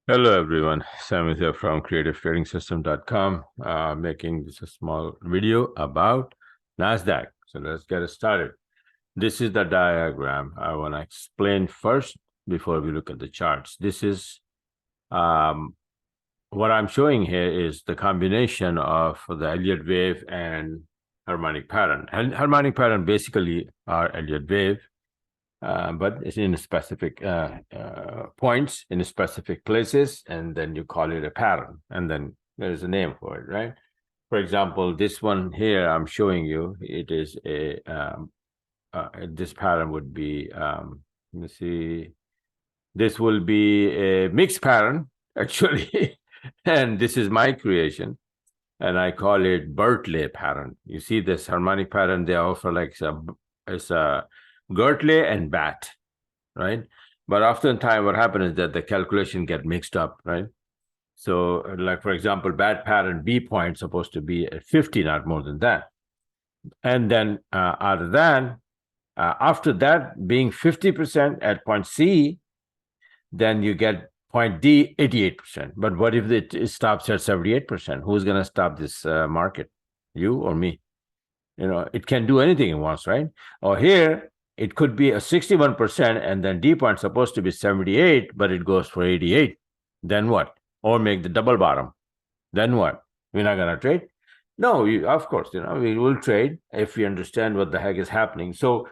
Hello everyone, Sam is here from creativetrading.com, making this a small video about Nasdaq. So let's get it started. This is the diagram I want to explain first before we look at the charts. This is what I'm showing here is the combination of the Elliott wave and harmonic pattern. And harmonic pattern basically are Elliott wave. But it's in specific points in specific places, and then you call it a pattern, and then there's a name for it, right? For example, this one here I'm showing you, it is a this pattern would be let me see, this will be a mixed pattern actually, and this is my creation, and I call it Berkeley pattern. You see this harmonic pattern, they offer like it's a Gertley and bat, right? But oftentimes what happens is that the calculation get mixed up, right? So like, for example, bat pattern B point supposed to be at 50, not more than that. And then other than, after that being 50% at point C, then you get point D 88%. But what if it stops at 78%? Who's going to stop this market? You or me? You know, it can do anything it wants, right? Or here, it could be a 61%, and then D point supposed to be 78, but it goes for 88. Then what? Or make the double bottom. Then what? We're not going to trade? No, of course, we will trade if we understand what the heck is happening. So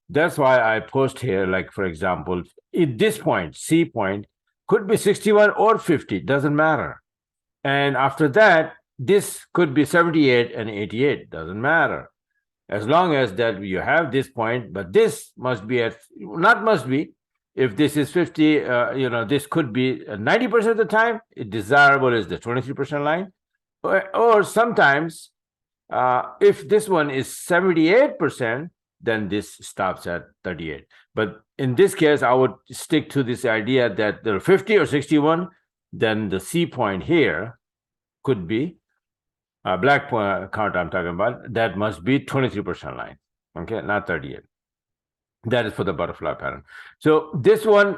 that's why I post here, like, for example, at this point, C point, could be 61 or 50, doesn't matter. And after that, this could be 78 and 88, doesn't matter. As long as that you have this point, but this must be at, not must be, if this is 50, this could be 90% of the time, desirable is the 23% line. Or sometimes, if this one is 78%, then this stops at 38. But in this case, I would stick to this idea that there are 50 or 61, then the C point here could be black point count I'm talking about, that must be 23% line, okay, not 38. That is for the butterfly pattern. So this one,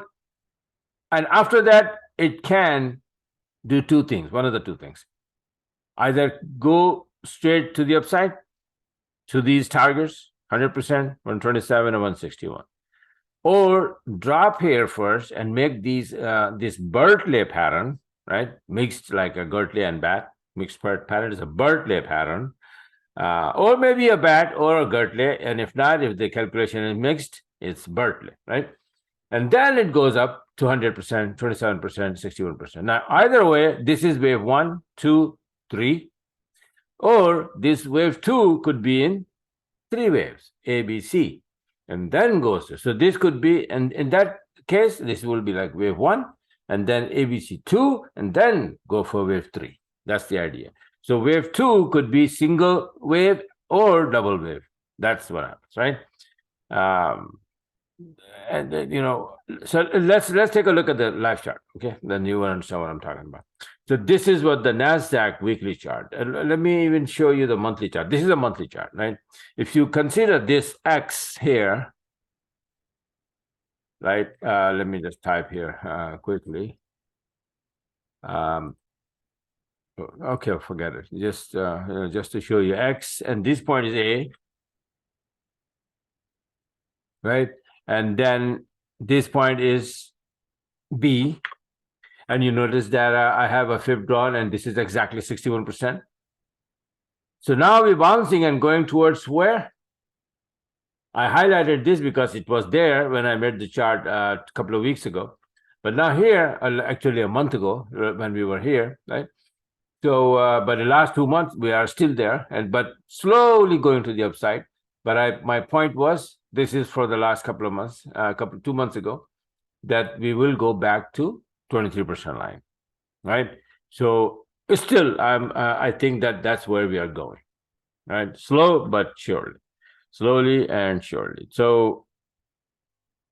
and after that, it can do two things, one of the two things. Either go straight to the upside, to these targets, 100%, 127 and 161. Or drop here first and make these this Berkeley pattern, right? Mixed like a Gertley and bat. Mixed pattern is a Berkeley pattern, or maybe a bat or a Gertley. And if not, if the calculation is mixed, it's Berkeley, right? And then it goes up to 100%, 27%, 61%. Now, either way, this is wave 1, 2, 3, or this wave 2 could be in 3 waves, A, B, C, and then goes to. So this could be, and in that case, this will be like wave 1, and then ABC 2, and then go for wave 3. That's the idea. So wave 2 could be single wave or double wave. That's what happens, right? So let's take a look at the live chart, okay? Then you will understand what I'm talking about. So this is what the Nasdaq weekly chart. Let me even show you the monthly chart. This is a monthly chart, right? If you consider this X here, right? Let me just type here quickly. Okay, forget it. Just to show you X, and this point is A, right? And then this point is B. And you notice that I have a fib drawn, and this is exactly 61%. So now we're bouncing and going towards where? I highlighted this because it was there when I made the chart a couple of weeks ago. But now here, actually a month ago when we were here, right? So, but the last 2 months, we are still there, but slowly going to the upside. But my point was, this is for the last couple of months, 2 months ago, that we will go back to 23% line, right? So still, I think that that's where we are going, right? Slow but surely, slowly and surely. So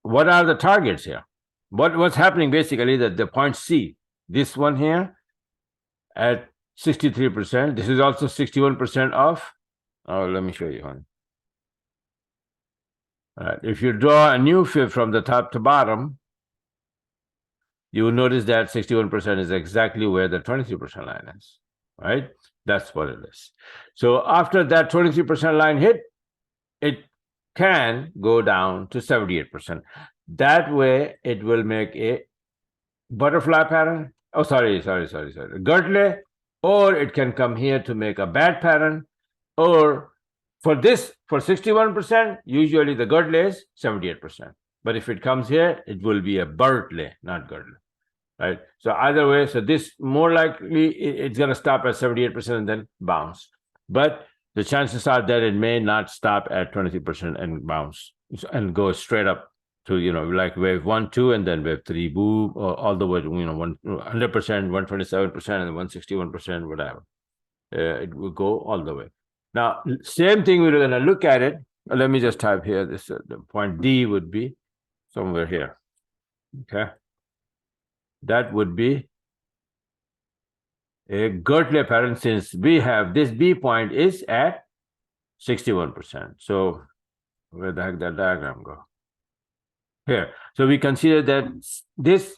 what are the targets here? What's happening basically that the point C, this one here at 63%, this is also 61% off. Oh, let me show you one. All right, if you draw a new fib from the top to bottom, you will notice that 61% is exactly where the 23% line is, right? That's what it is. So after that 23% line hit, it can go down to 78%. That way, it will make a butterfly pattern. Oh, sorry. Girdle, or it can come here to make a bat pattern, or for 61%, usually the girdle is 78%. But if it comes here, it will be a Bertley, not girdle, right? So either way, so this more likely it's going to stop at 78% and then bounce. But the chances are that it may not stop at 23% and bounce and go straight up to, like wave 1, 2, and then wave 3, boom, all the way to, 100%, 127%, and 161%, whatever. It will go all the way. Now, same thing, we're going to look at it. Let me just type here. This the point D would be somewhere here. Okay. That would be a girdle pattern, since we have this B point is at 61%. So where the heck that diagram go? Here. So we consider that this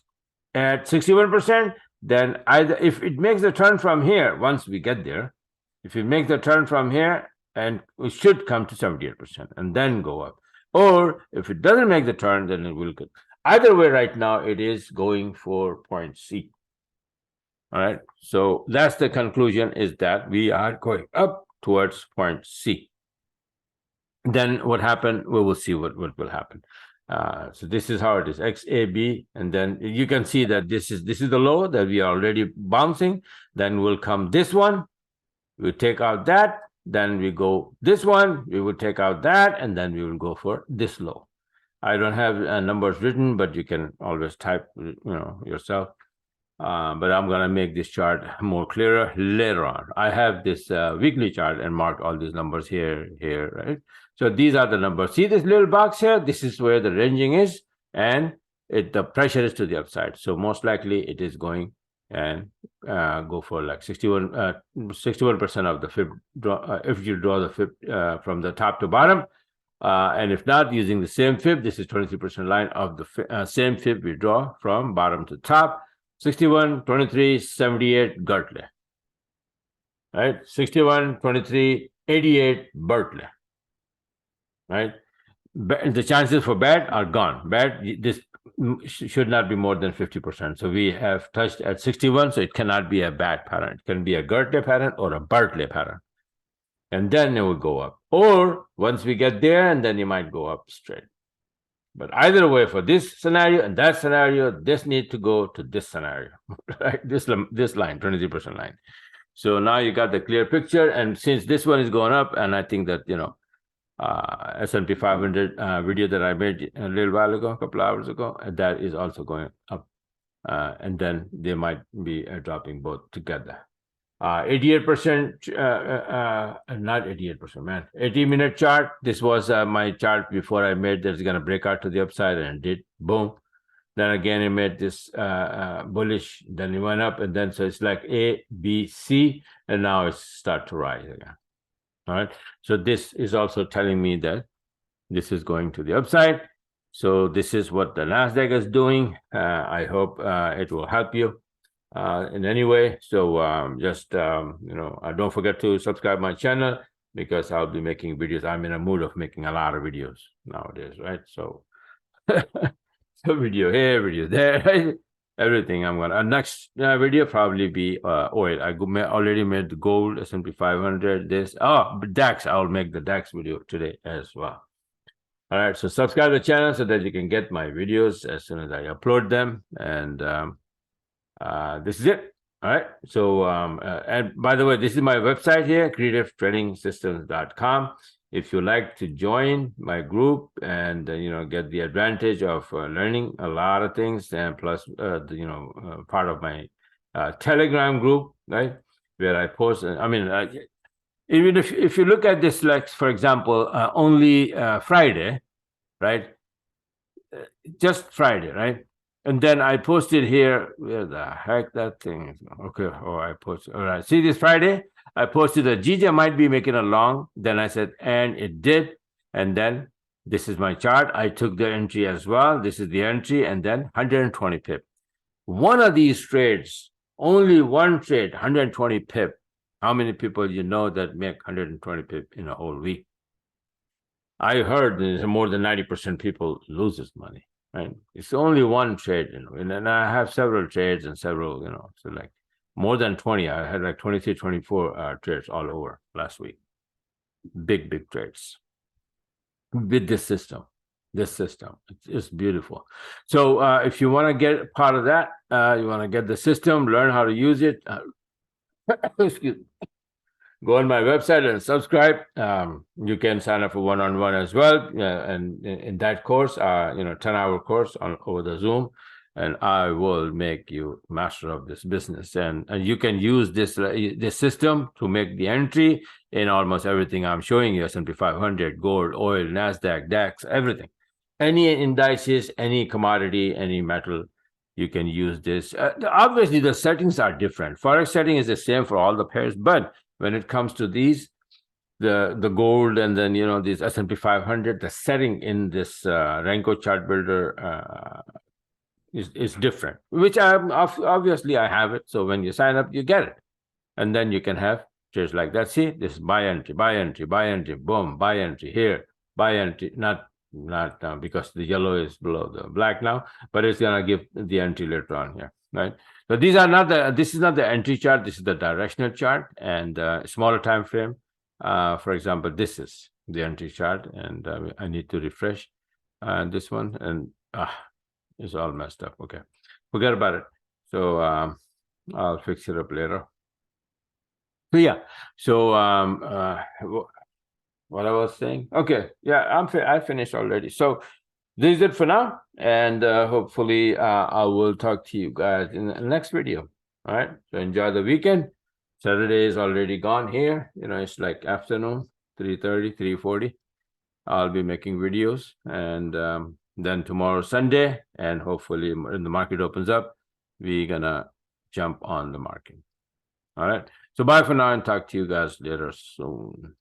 at 61%, then either if it makes the turn from here, once we get there, if it makes the turn from here, and we should come to 78% and then go up. Or if it doesn't make the turn, then it will go. Either way, right now, it is going for point C. All right. So that's the conclusion, is that we are going up towards point C. Then what happened, we will see what will happen. So this is how it is, XAB, and then you can see that this is the low that we are already bouncing. Then will come this one, we take out that, then we go this one, we will take out that, and then we will go for this low. I don't have numbers written, but you can always type, yourself. But I'm gonna make this chart more clearer later on. I have this weekly chart and marked all these numbers here, right? So these are the numbers. See this little box here? This is where the ranging is, and the pressure is to the upside. So most likely it is going and go for like 61% of the fib draw, if you draw the fib from the top to bottom. And if not, using the same fib, this is 23% line of the same fib we draw from bottom to top. 61, 23, 78, girdle. Right? 61, 23, 88, Bertley. Right? The chances for bad are gone. Bad, this should not be more than 50%. So we have touched at 61, so it cannot be a bad pattern. It can be a girdle pattern or a Bertley pattern. And then it will go up. Or once we get there, and then you might go up straight. But either way, for this scenario and that scenario, this need to go to this scenario, right? This line, 23% line. So now you got the clear picture. And since this one is going up, and I think that, S&P 500 video that I made a little while ago, a couple hours ago, that is also going up. And then they might be dropping both together. 88%, not 88%, man. 80-minute chart. This was my chart before I made that's going to break out to the upside, and it did. Boom. Then again, it made this bullish. Then it went up, and then so it's like A, B, C, and now it's start to rise again. All right. So this is also telling me that this is going to the upside. So this is what the Nasdaq is doing. I hope it will help you in any way. So just don't forget to subscribe my channel, because I'll be making videos. I'm in a mood of making a lot of videos nowadays, right? So so video here, video there, right? Everything. I'm gonna next video probably be oil. I already made the gold, S&P 500, this DAX. I'll make the DAX video today as well. All right, so subscribe to the channel so that you can get my videos as soon as I upload them. And this is it. All right. So, and by the way, this is my website here, creativetrainingsystems.com. If you like to join my group and, get the advantage of learning a lot of things, and plus, part of my Telegram group, right, where I post, even if you look at this, like, for example, only Friday, right, just Friday, right? And then I posted here, where the heck that thing is. Okay, I posted, all right. See this Friday, I posted that GJ might be making a long. Then I said, and it did. And then this is my chart. I took the entry as well. This is the entry, and then 120 pip. One of these trades, only one trade, 120 pip. How many people you know that make 120 pip in a whole week? I heard there's more than 90% people loses money, right? It's only one trade, and I have several trades and several, so like more than 20. I had like 23, 24 trades all over last week. Big trades with this system. It's beautiful. So if you want to get part of that, you want to get the system, learn how to use it, excuse me, go on my website and subscribe. You can sign up for one-on-one as well, and in that course, 10-hour course over the Zoom, and I will make you master of this business. And you can use this system to make the entry in almost everything I'm showing you: S&P 500, gold, oil, Nasdaq, DAX, everything. Any indices, any commodity, any metal, you can use this. Obviously, the settings are different. Forex setting is the same for all the pairs, but when it comes to these, the gold and then these S&P 500, the setting in this Renko chart builder is different. Which obviously I have it. So when you sign up, you get it, and then you can have trades like that. See, this is buy entry, buy entry, buy entry, boom, buy entry here, buy entry. Not because the yellow is below the black now, but it's gonna give the entry later on here, right? So these are not this is not the entry chart. This is the directional chart and smaller time frame. For example, this is the entry chart, and I need to refresh this one, and it's all messed up. Okay, forget about it. So I'll fix it up later. So yeah, so what I was saying. Okay, yeah, I finished already. So this is it for now, and hopefully I will talk to you guys in the next video. All right, so enjoy the weekend. Saturday is already gone here. It's like afternoon, 3:30, 3:40. I'll be making videos, and then tomorrow Sunday, and hopefully when the market opens up, we're gonna jump on the market. All right, so bye for now, and talk to you guys later soon.